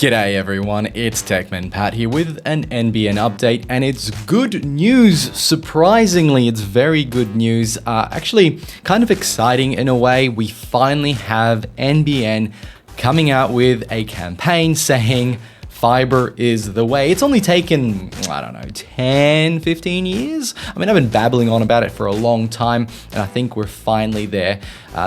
G'day everyone, it's Techman Pat here with an NBN update, and it's good news. Surprisingly, it's very good news. Actually, kind of exciting in a way. We finally have NBN coming out with a campaign saying fiber is the way. It's only taken, 10, 15 years? I mean, I've been babbling on about it for a long time, and I think we're finally there.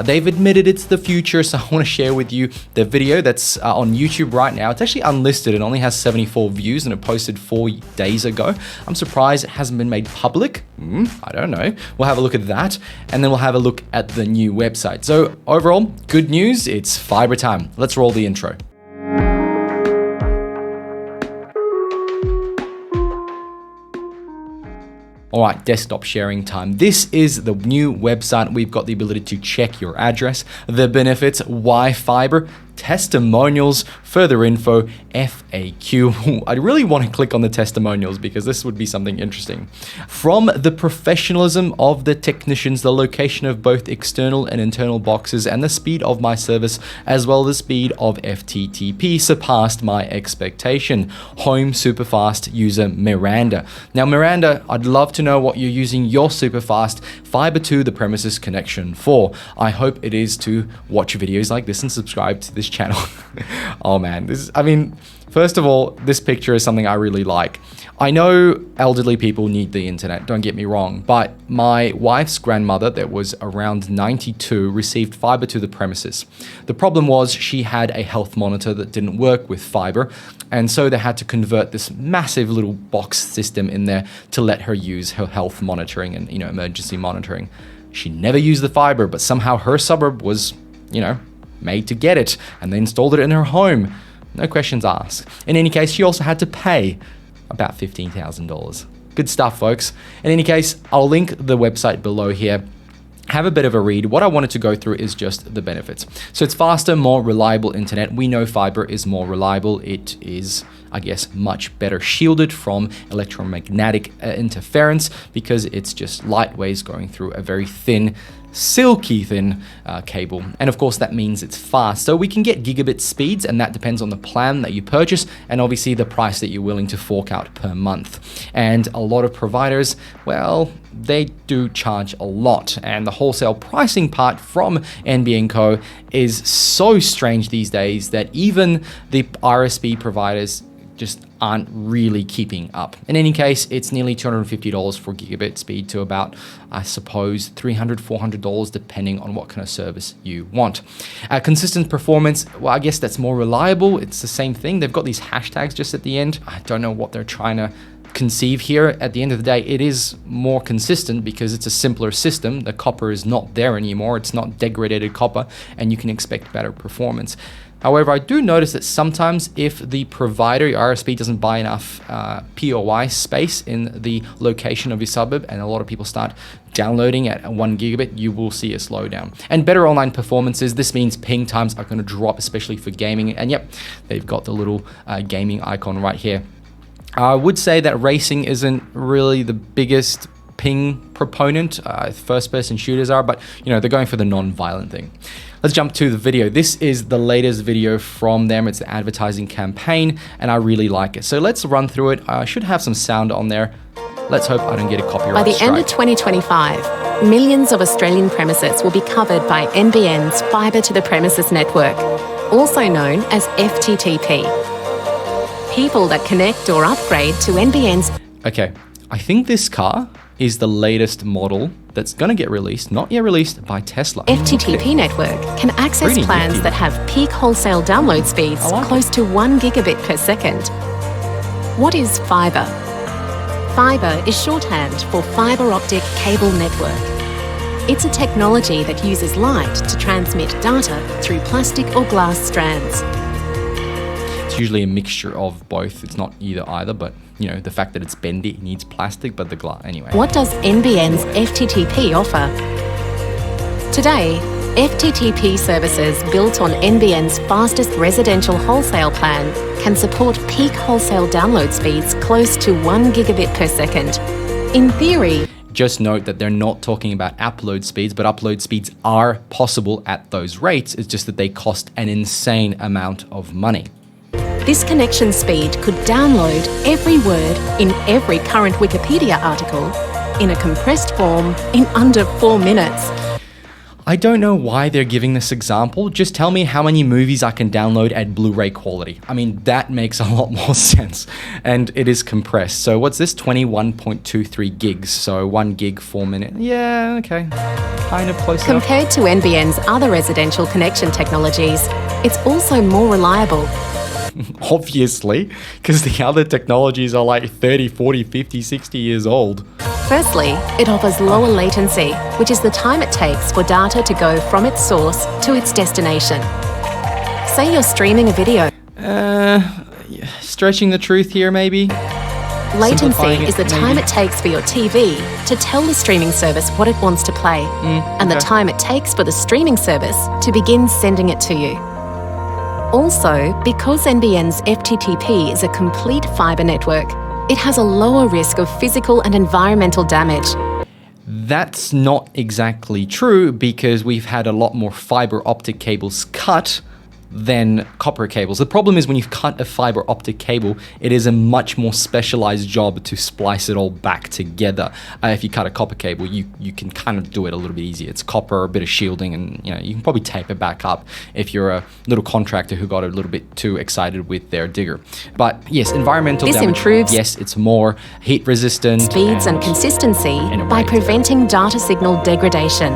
They've admitted it's the future, so I want to share with you the video that's on YouTube right now. It's actually unlisted and only has 74 views, and it posted 4 days ago. I'm surprised it hasn't been made public. I don't know. We'll have a look at that, and then we'll have a look at the new website. So overall, good news, it's fiber time. Let's roll the intro. All right, desktop sharing time. This is the new website. We've got the ability to check your address, the benefits, why fiber, testimonials, further info, FAQ. I really want to click on the testimonials because this would be something interesting. From the professionalism of the technicians, the location of both external and internal boxes, and the speed of my service, as well as the speed of FTTP, surpassed my expectation. Home superfast user Miranda. Now Miranda, I'd love to know what you're using your superfast fiber to the premises connection for. I hope it is to watch videos like this and subscribe to this channel. Oh man, first of all, this picture is something I really like. I know elderly people need the internet, don't get me wrong, but my wife's grandmother that was around 92 received fiber to the premises. The problem was she had a health monitor that didn't work with fiber, and so they had to convert this massive little box system in there to let her use her health monitoring and emergency monitoring. She never used the fiber, but somehow her suburb was, made to get it, and they installed it in her home. No questions asked. In any case, she also had to pay about $15,000. Good stuff, folks. In any case, I'll link the website below here. Have a bit of a read. What I wanted to go through is just the benefits. So it's faster, more reliable internet. We know fiber is more reliable. It is, I guess, much better shielded from electromagnetic interference because it's just light waves going through a very thin, silky thin cable. And of course that means it's fast. So we can get gigabit speeds, and that depends on the plan that you purchase and obviously the price that you're willing to fork out per month. And a lot of providers, well, they do charge a lot, and the wholesale pricing part from NBN Co is so strange these days that even the RSP providers just aren't really keeping up. In any case, it's nearly $250 for gigabit speed to about, I suppose, $300, $400 depending on what kind of service you want. Consistent performance, well, I guess that's more reliable. It's the same thing. They've got these hashtags just at the end. I don't know what they're trying to conceive here. At the end of the day, it is more consistent because it's a simpler system. The copper is not there anymore. It's not degraded copper, and you can expect better performance. However, I do notice that sometimes if the provider, your RSP, doesn't buy enough POI space in the location of your suburb, and a lot of people start downloading at 1 gigabit, you will see a slowdown. And better online performances, this means ping times are going to drop, especially for gaming. And yep, they've got the little gaming icon right here. I would say that racing isn't really the biggest ping proponent. First-person shooters are, but they're going for the non-violent thing. Let's jump to the video. This is the latest video from them. It's the advertising campaign, and I really like it. So let's run through it. I should have some sound on there. Let's hope I don't get a copyright strike. By the end of strike. 2025, millions of Australian premises will be covered by NBN's Fibre to the Premises network, also known as FTTP. People that connect or upgrade to NBN's... Okay, I think this car is the latest model that's going to get released, not yet released, by Tesla. FTTP network can access Pretty plans nifty. that have peak wholesale download speeds close to 1 gigabit per second. What is fibre? Fibre is shorthand for fibre optic cable network. It's a technology that uses light to transmit data through plastic or glass strands. It's usually a mixture of both. It's not either, but the fact that it's bendy, it needs plastic, but the glass, anyway. What does NBN's FTTP offer? Today, FTTP services built on NBN's fastest residential wholesale plan can support peak wholesale download speeds close to 1 gigabit per second. In theory, Just note that they're not talking about upload speeds, but upload speeds are possible at those rates. It's just that they cost an insane amount of money. This connection speed could download every word in every current Wikipedia article in a compressed form in under 4 minutes. I don't know why they're giving this example. Just tell me how many movies I can download at Blu-ray quality. I mean, that makes a lot more sense. And it is compressed. So what's this? 21.23 gigs. So 1 gig, 4 minutes. Yeah, okay. Kind of close enough. Compared to NBN's other residential connection technologies, it's also more reliable. Obviously, because the other technologies are like 30, 40, 50, 60 years old. Firstly, it offers lower latency, which is the time it takes for data to go from its source to its destination. Say you're streaming a video. Stretching the truth here, maybe? Latency is the time maybe? it takes for your TV to tell the streaming service what it wants to play, and the time it takes for the streaming service to begin sending it to you. Also, because NBN's FTTP is a complete fibre network, it has a lower risk of physical and environmental damage. That's not exactly true because we've had a lot more fiber optic cables cut than copper cables. The problem is when you cut a fiber optic cable, it is a much more specialized job to splice it all back together. If you cut a copper cable, you can kind of do it a little bit easier. It's copper, a bit of shielding, and you can probably tape it back up if you're a little contractor who got a little bit too excited with their digger. But yes, environmental This damage, improves yes, it's more heat resistant. speeds and consistency a by rate. preventing data signal degradation.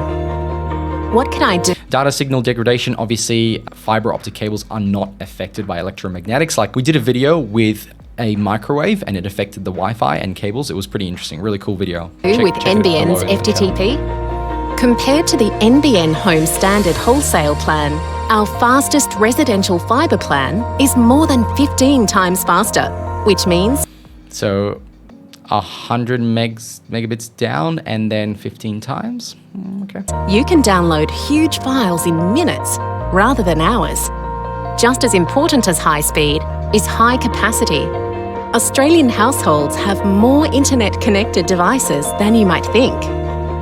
What can I do? Data signal degradation, obviously, fiber optic cables are not affected by electromagnetics. Like we did a video with a microwave and it affected the Wi-Fi and cables. It was pretty interesting. Really cool video. With Check it out NBN's below. FTTP? Compared to the NBN Home Standard Wholesale plan, our fastest residential fibre plan is more than 15 times faster, which means So 100 megabits down and then 15 times. Okay. you can download huge files in minutes rather than hours. Just as important as high speed is high capacity. Australian households have more internet-connected devices than you might think.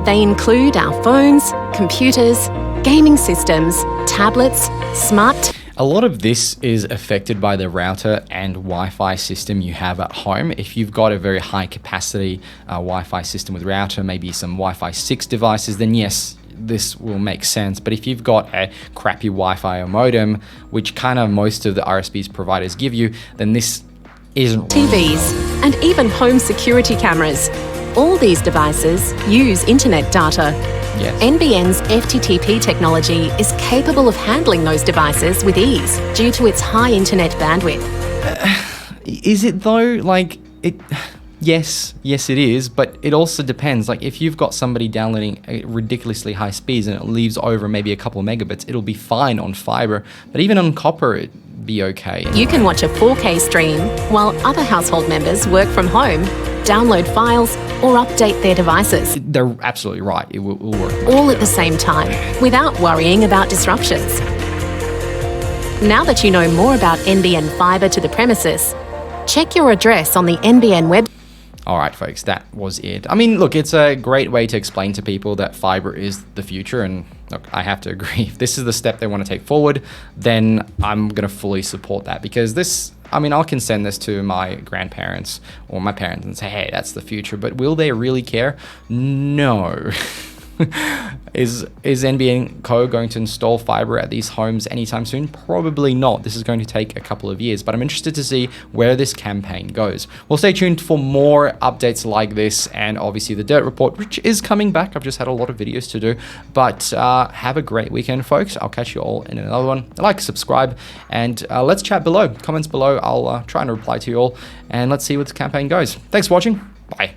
They include our phones, computers, gaming systems, tablets, smart A lot of this is affected by the router and Wi-Fi system you have at home. If you've got a very high capacity Wi-Fi system with router, maybe some Wi-Fi 6 devices, then yes, this will make sense. But if you've got a crappy Wi-Fi or modem, which kind of most of the RSPs providers give you, then this isn't TVs, and even home security cameras. All these devices use internet data. Yes. NBN's FTTP technology is capable of handling those devices with ease due to its high internet bandwidth. Is it though? Like it? Yes, it is, but it also depends. Like if you've got somebody downloading at ridiculously high speeds and it leaves over maybe a couple of megabits, it'll be fine on fiber. But even on copper, it'd be okay. You can watch a 4K stream while other household members work from home, download files, or update their devices, They're absolutely right. It will work. all at the same time, without worrying about disruptions. Now that you know more about NBN fibre to the premises, check your address on the NBN website. All right, folks, that was it. I mean, look, it's a great way to explain to people that fiber is the future. And look, I have to agree. If this is the step they want to take forward, then I'm going to fully support that because this, I mean, I can send this to my grandparents or my parents and say, hey, that's the future. But will they really care? No. Is NBN Co going to install fiber at these homes anytime soon? Probably not. This is going to take a couple of years, but I'm interested to see where this campaign goes. Well, stay tuned for more updates like this and obviously the Dirt Report, which is coming back. I've just had a lot of videos to do, but have a great weekend, folks. I'll catch you all in another one. Like, subscribe, and let's chat below. Comments below. I'll try and reply to you all, and let's see where this campaign goes. Thanks for watching. Bye.